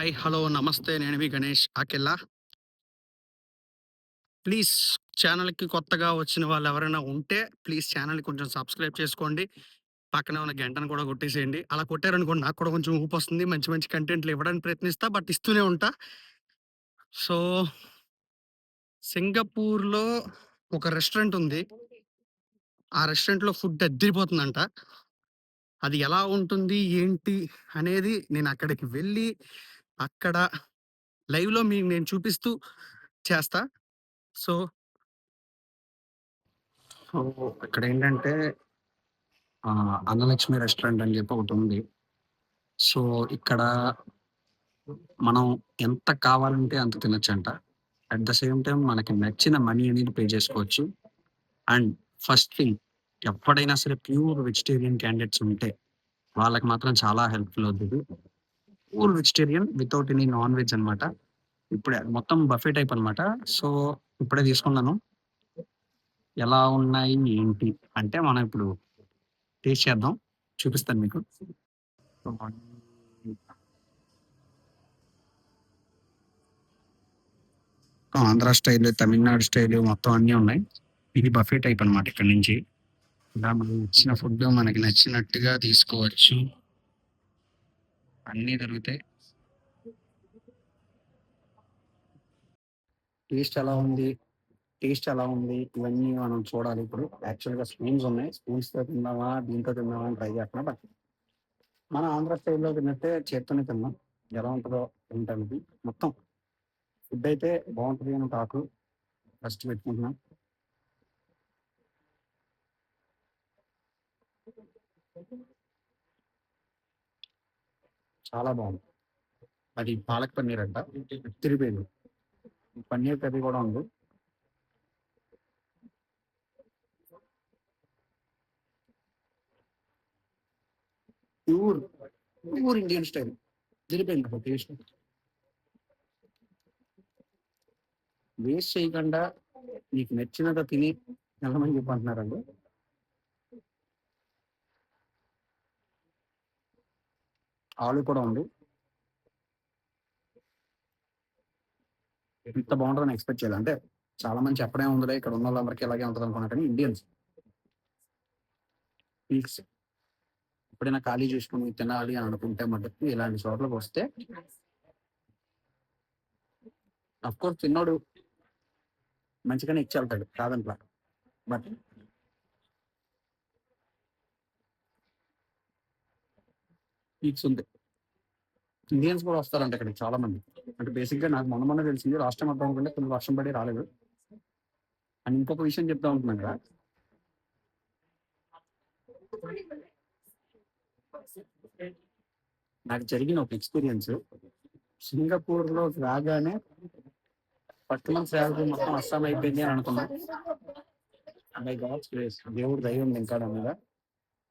Hi, hello, నమస్తే. నేను మీ Ganesh Akella. Please ఛానల్‌కి కొత్తగా వచ్చిన వాళ్ళెవరైనా ఉంటే ప్లీజ్ ఛానల్‌ని కొంచెం సబ్స్క్రైబ్ చేసుకోండి. పక్కనే ఉన్న గంటను కూడా కొట్టేసేయండి. అలా కొట్టారనుకోండి నాకు కూడా కొంచెం ఊపొస్తుంది. మంచి మంచి కంటెంట్లు ఇవ్వడానికి ప్రయత్నిస్తా. బట్ ఇస్తూనే ఉంటా. సో, సింగపూర్‌లో ఒక రెస్టారెంట్ ఉంది. ఆ రెస్టారెంట్‌లో ఫుడ్ అద్దిరిపోతుందంట. అది ఎలా ఉంటుంది? ఏంటి? అనేది నేనక్కడికి వెళ్ళి, అక్కడ లైవ్‌లో మీకు నేను చూపిస్తూ చేస్తా. సో, సో ఇక్కడేంటంటే అన్నలక్ష్మి రెస్టారెంట్ అని చెప్పి ఒకటుంది. సో, ఇక్కడ మనం ఎంత కావాలంటే అంత తినొచ్చంట. అట్ ద సేమ్ టైమ్ మనకి నచ్చిన మనీ అనేది పే చేసుకోవచ్చు. అండ్ ఫస్ట్ థింగ్ ఎప్పుడైనా సరే ప్యూర్ వెజిటేరియన్ క్యాండిడేట్స్ ఉంటే వాళ్ళకి మాత్రం చాలా హెల్ప్‌ఫుల్ అవుతది. Pure vegetarian without any non veg అనమాట. ఇప్పుడే మొత్తం బఫే టైప్ అనమాట. సో, ఇప్పుడే తీసుకున్నాను. ఎలా ఉన్నాయి? ఏంటి? అంటే మనం ఇప్పుడు టేస్ట్ చేద్దాం. చూపిస్తాను మీకు. So, Andhra style, Tamil Nadu style మొత్తం అన్నీ ఉన్నాయి. ఇది బఫే టైప్ అనమాట ఇక్కడి నుంచి. ఇలా మనకి నచ్చిన ఫుడ్ మనకి నచ్చినట్టుగా తీసుకోవచ్చు. అన్నీ దొరుకుతాయి. టేస్ట్ ఎలా ఉంది? టేస్ట్ ఎలా ఉంది? ఇవన్నీ మనం చూడాలి ఇప్పుడు. యాక్చువల్‌గా స్పూన్స్ ఉన్నాయి. స్పూన్స్‌తో తిందామా? దీంతో తిందామా అని ట్రై చేస్తున్నా. బట్ మన ఆంధ్ర స్టైల్‌లో తిన్నట్టే చేత్తోనే తిన్నాం. ఎలా ఉంటదో తింటానికి. మొత్తం ఫుడ్ అయితే బావుంటది అని టాకు. ఫస్ట్ పెట్టుకుంటున్నా. చాలా బావుంది. అది పాలక్ పన్నీర్ అంట. అదిరిపోయింది. పన్నీర్ కర్రీ కూడా ఉంది. Pure, pure Indian style. అదిరిపోయింది అసలు టేస్ట్. వేస్ట్ చేయకుండా నీకు నచ్చినంత తిని వెళ్ళమని చెప్పి అంటున్నారండి. ఆలు కూడా ఉంది. ఇంత బావుంటదని ఎక్స్‌పెక్ట్ చేయలే. అంటే చాలా మంది చెప్పడం ఏముందిలే ఇక్కడ ఉన్నోళ్ళందరికీ ఇలాగే ఉంటదనుకున్నా కానీ ఇండియన్స్ పీక్స్. ఎప్పుడైనా ఖాళీ చేసుకొని తినాలి అని అనుకుంటే మటుకు ఇలాంటి చోట్లకొస్తే అఫ్‌కోర్స్ తిన్నోడు మంచిగానే ఇచ్చి ఎళ్తాడు కాదనట్లా. బట్ పీక్స్ ఉంది. ఇండియన్స్ కూడా వస్తారంట ఇక్కడికి చాలా మంది. అంటే బేసిక్‌గా నాకు మొన్న మొన్నే తెలిసింది. లాస్ట్ టైమ్ వద్దాం అనుకుంటే ఫుల్ వర్షం పడి రాలేదు. అండ్ ఇంకొక విషయం చెప్దాం అనుకున్నాను ఇక్కడ. నాకు జరిగిన ఒక ఎక్స్‌పీరియన్స్ సింగపూర్‌లో రాగానే ఫస్ట్ మంత్ సాలరీ మొత్తం అస్సాం అయిపోయింది అని అనుకున్నా. బై గాడ్స్ గ్రేస్ దేవుడి దయ ఉంది ఇంకా నా మీద.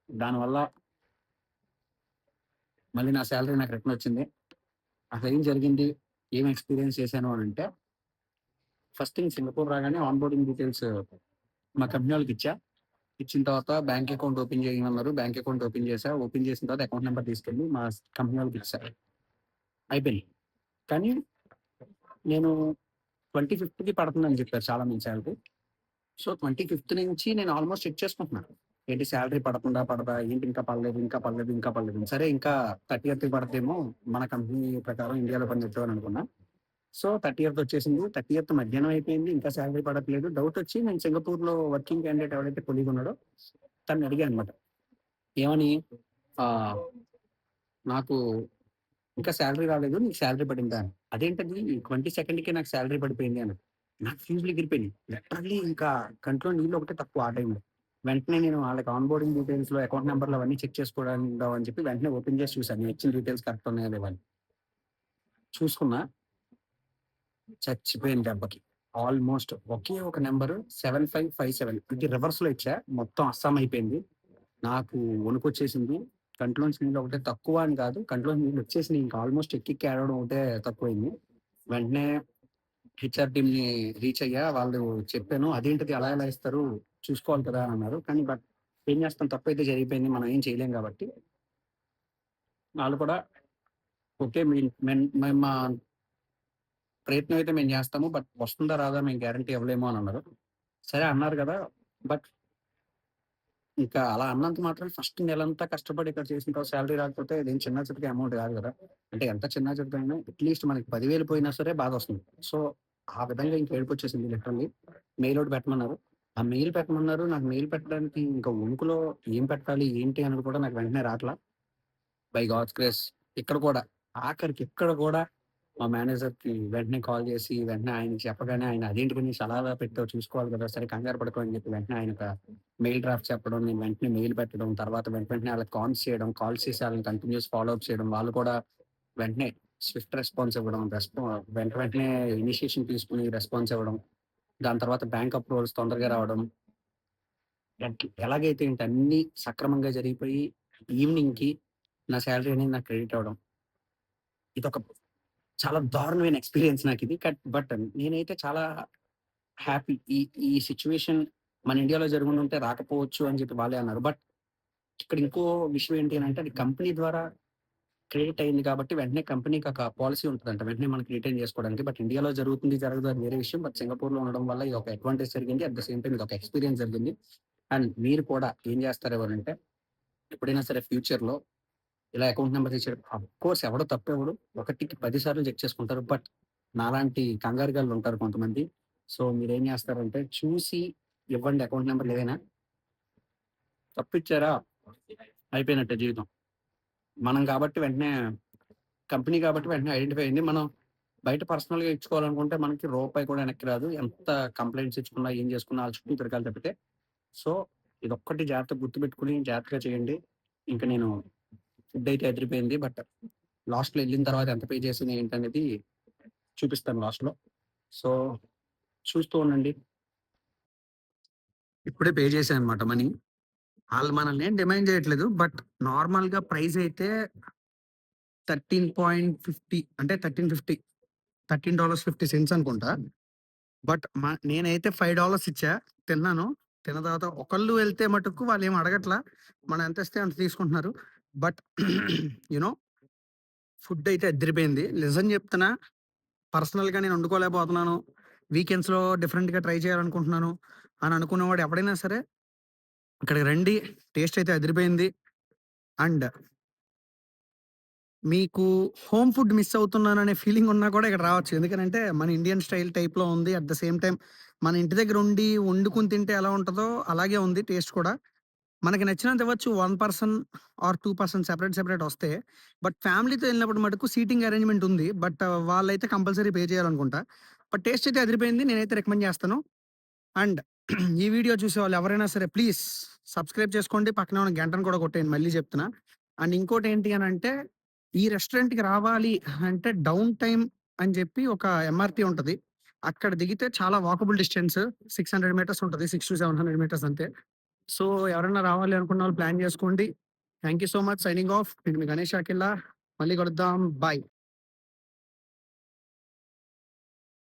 దానివల్ల మళ్ళీ నా సాలరీ నాకు రిటర్న్ వచ్చింది. అసలేం జరిగింది? ఏం ఎక్స్‌పీరియన్స్ చేశాను అనంటే, ఫస్ట్ థింగ్ సింగపూర్ రాగానే ఆన్ బోర్డింగ్ డీటెయిల్స్ మా కంపెనీ వాళ్ళకిచ్చా. ఇచ్చిన తర్వాత బ్యాంక్ అకౌంట్ ఓపెన్ చేయమన్నారు. బ్యాంక్ అకౌంట్ ఓపెన్ చేశా. ఓపెన్ చేసిన తర్వాత అకౌంట్ నంబర్ తీసుకెళ్ళి మా కంపెనీ వాళ్ళకిచ్చా. అయిపోయినాయి. కానీ నేను 25థ్‌కి పడుతుందని చెప్పారు చాలా మంది సాలరీ. సో, 25థ్ నుంచి నేను ఆల్‌మోస్ట్ చెక్ చేసుకుంటున్నా. ఏంటి సాలరీ పడతుందా? పడదా? ఏంటి ఇంకా పడలేదు, ఇంకా పడలేదు, ఇంకా పడలేదు. సరే ఇంకా 30థ్‌కి పడతేమో మన కంపెనీ ప్రకారం ఇండియాలో పడినట్టు అని అనుకున్నా. సో, 30థ్ వచ్చేసింది. 30థ్ మధ్యాహ్నం అయిపోయింది. ఇంకా సాలరీ పడట్లేదు. డౌటొచ్చి నేను సింగపూర్‌లో వర్కింగ్ క్యాండిడేట్ ఎవరైతే కొలీగ్ ఉన్నాడో తనని అడిగా అనమాట. ఏమని? ఆహ్, నాకు ఇంకా సాలరీ రాలేదు. నీకు సాలరీ పడిందా అని. అదేంటది 22కే నాకు సాలరీ పడిపోయింది అన్నాడు. నాకు ఫ్యూజ్‌లు ఎగిరిపోయినాయి. లిటరల్లీ ఇంకా కంట్లో నీళ్ళు ఒకటే తక్కువ ఆ టైంలో. వెంటనే నేను వాళ్ళకి ఆన్ బోర్డింగ్ డీటెయిల్స్‌లో అకౌంట్ నంబర్‌లు అవన్నీ చెక్ చేసుకోవడానికి అని చెప్పి వెంటనే ఓపెన్ చేసి చూసాను. నేను ఇచ్చిన డీటెయిల్స్ కరెక్ట్ ఉన్నాయా లేవా అని. చూసుకున్నా చచ్చిపోయాను దెబ్బకి. ఆల్‌మోస్ట్ ఒకే ఒక నంబరు 7557 ఇది రివర్స్‌లో ఇచ్చా. మొత్తం అస్సాం అయిపోయింది. నాకు వణుకొచ్చేసింది. కంట్లోంచి నీళ్ళు ఒకటే తక్కువ అని కాదు. కంట్లోంచి నీళ్ళొచ్చేసినియి. ఇంక ఆల్‌మోస్ట్ ఎక్కెక్కి ఏడవడం ఒకటే తక్కువయింది. వెంటనే హెచ్‌ఆర్ టీమ్‌ని రీచ్ అయ్యా. వాళ్ళు చెప్పాను. అదేంటిది అలా ఎలా ఇస్తారు? చూసుకోవాలి కదా! అని అన్నారు. కానీ ఏం చేస్తాం తప్పైతే జరిగిపోయింది. మనం ఏం చేయలేం కాబట్టి, వాళ్ళు కూడా ఓకే. మేము మా ప్రయత్నం అయితే మేము జేస్తాము. బట్ వస్తుందా రాదా మేము గ్యారంటీ ఇవ్వలేము అని అన్నారు. సరే అన్నారు గదా! బట్ ఇంకా అలా అన్నంత మాత్రాన ఫస్ట్ నెలంతా కష్టపడి ఇక్కడ చేసిన తర్వాత సాలరీ రాకపోతే ఇదేం చిన్న చితక అమౌంట్ గాదు గదా! అంటే ఎంత చిన్న చితక అయినా అట్‌లీస్ట్ మనకి 10,000 పోయినా సరే బాధొస్తుంది. సో, ఆ విధంగా ఇంక ఏడుపొచ్చేసింది లిటరల్లీ. మెయిల్ ఒకటి పెట్టమన్నారు. ఆ మెయిల్ పెట్టమన్నారు. నాకు మెయిల్ పెట్టడానికి ఇంకా వణుకులో ఏం పెట్టాలి? ఏంటి? అనేది కూడా నాకు వెంటనే రాట్లా. బై గాడ్స్ గ్రేస్ ఇక్కడ కూడా ఆఖరికి ఇక్కడ కూడా మా మేనేజర్‌కి వెంటనే కాల్ చేసి, వెంటనే ఆయనకి చెప్పగానే ఆయన అదేంటి పినిష్ అలా అలా పెట్టావు చూసుకోవాలి కదా! సరే కంగారు పడకు అని చెప్పి వెంటనే ఆయనొక మెయిల్ డ్రాఫ్ట్ చెప్పడం, నేను వెంటనే మెయిల్ పెట్టడం, తర్వాత వెంటనే ఆళ్ళకి కాల్స్ చేయడం, కాల్స్ చేసి ఆళ్ళని కంటిన్యూయస్ ఫాలో అప్ చేయడం. వాళ్ళు కూడా వెంటనే స్విఫ్ట్ రెస్పాన్స్ ఇవ్వడం, వెంటనే ఇనిషియేషన్ తీసుకొని రెస్పాన్స్ ఇవ్వడం. దాని తర్వాత బ్యాంక్ అప్రూవల్స్ తొందరగా రావడం. ఎలాగైతే ఏంటి అన్నీ సక్రమంగా జరిగిపోయి ఈవినింగ్‌కి నా సాలరీ అనేది నాకు క్రెడిట్ అవ్వడం. ఇదొక చాలా దారుణమైన ఎక్స్‌పీరియన్స్ నాకిది. బట్ నేనైతే చాలా హ్యాపీ. ఈ ఈ సిట్యుయేషన్ మన ఇండియాలో జరుగుండుంటే రాకపోవచ్చు అని చెప్పి వాళ్ళే అన్నారు. బట్ ఇక్కడ ఇంకో విషయం ఏంటి అనంటే అది కంపెనీ ద్వారా క్రియేట్ అయింది కాబట్టి వెంటనే కంపెనీకి ఒక పాలిసీ ఉంటదంట. వెంటనే మనకి రిటైన్ చేసుకోవడానికి. బట్ ఇండియాలో జరుగుతుంది, జరగదు అది వేరే విషయం. బట్ సింగపూర్‌లో ఉండడం వల్ల ఇదొక అడ్వాంటేజ్ జరిగింది. అట్ ద సేమ్ టైమ్ ఇదొక ఎక్స్‌పీరియన్స్ జరిగింది. అండ్ మీరు కూడా ఏం చేస్తారు అంటే ఎప్పుడైనా సరే ఫ్యూచర్‌లో ఇలా అకౌంట్ నంబర్ ఇచ్చేటప్పుడు అఫ్‌కోర్స్ ఎవడు తప్పెవడు ఒకటికి 10 సార్లు చెక్ చేసుకుంటారు. బట్ నాలాంటి కంగారు గాళ్ళుంటారు కొంతమంది. సో, మీరేం జేస్తారంటే చూసి ఇవ్వండి అకౌంట్ నంబర్‌లు ఏదైనా. తప్పిచ్చారా అయిపోయినట్టే జీవితం. మనం కాబట్టి వెంటనే కంపెనీ కాబట్టి వెంటనే ఐడెంటిఫై అయింది. మనం బయట పర్సనల్‌గా ఇచ్చుకోవాలనుకుంటే మనకి రూపాయి కూడా వెనక్కి రాదు. ఎంత కంప్లెయింట్స్ ఇచ్చుకున్నా, ఏం చేసుకున్నా ఆళ్ళ చుట్టూ తిరగాలి తప్పితే. సో, ఇదొక్కటి జాగ్రత్తగా గుర్తుపెట్టుకొని జాగ్రత్తగా చేయండి. ఇంక నేను ఫుడ్ అయితే అదిరిపోయింది. బట్ లాస్ట్‌లో ఎళ్ళిన తర్వాత ఎంత పే చేశాను ఏంటనేది చూపిస్తాను లాస్ట్‌లో. సో, చూస్తూ ఉండండి. ఇప్పుడే పే చేశాననమాట మనీ. ఆళ్ళు మనల్నేం డిమాండ్ చేయట్లేదు. బట్ నార్మల్‌గా ప్రైస్ అయితే 13.50 అంటే 13.50 $13.50 అనుకుంటా. బట్ నేనైతే $5 ఇచ్చా. తిన్నాను. తిన్న తర్వాత ఒకళ్ళు ఎళ్తే మటుకు వాళ్ళేమి అడగట్లా. మనం ఎంతిస్తే అంత తీసుకుంటున్నారు. బట్ యూ నో ఫుడ్ అయితే అద్దిరిపోయింది. నిజం చెప్తున్నా పర్సనల్‌గా నేను వండుకోలేకపోతున్నాను. వీకెండ్స్‌లో డిఫరెంట్‌గా ట్రై చేయాలనుకుంటున్నాను అని అనుకునేవాడు ఎవడైనా సరే ఇక్కడికి రండి. టేస్ట్ అయితే అదిరిపోయింది. అండ్ మీకు హోమ్ ఫుడ్ మిస్ అవుతున్నాననే ఫీలింగ్ ఉన్నా కూడా ఇక్కడ రావచ్చు. ఎందుకనంటే మన ఇండియన్ స్టైల్ టైప్‌లో ఉంది. అట్ ద సేమ్ టైమ్ మన ఇంటి దగ్గర ఉండి వండుకొని తింటే ఎలా ఉంటదో అలాగే ఉంది టేస్ట్ కూడా. మనకి నచ్చినంత ఇవ్వచ్చు. 1 పర్సన్ ఆర్ 2 పర్సన్ సెపరేట్ వస్తే. బట్ ఫ్యామిలీతో ఎళ్ళినప్పుడు మటుకు సీటింగ్ అరేంజ్‌మెంట్ ఉంది. బట్ వాళ్ళైతే కంపల్సరీ పే చేయాలనుకుంటా. బట్ టేస్ట్ అయితే అదిరిపోయింది. నేనైతే రికమెండ్ చేస్తాను. అండ్ ఈ వీడియో చూసేవాళ్ళు ఎవరైనా సరే ప్లీజ్ సబ్స్క్రైబ్ చేసుకోండి. పక్కనే ఉన్న గంటను కూడా కొట్టేయండి మళ్ళీ చెప్తున్నా. అండ్ ఇంకోటేంటి అనంటే ఈ రెస్టారెంట్‌కి రావాలి అంటే డౌన్ టైమ్ అని చెప్పి ఒక ఎంఆర్‌టీ ఉంటది. అక్కడ దిగితే చాలా వాకబుల్ డిస్టెన్స్ 600 మీటర్స్ ఉంటది. 6-700 మీటర్స్ అంతే. సో, ఎవరైనా రావాలి అనుకున్న వాళ్ళు ప్లాన్ చేసుకోండి. Thank you so much. Signing off. నేను మీ గణేష్ అఖిల. మళ్ళీ కలుద్దాం. బాయ్.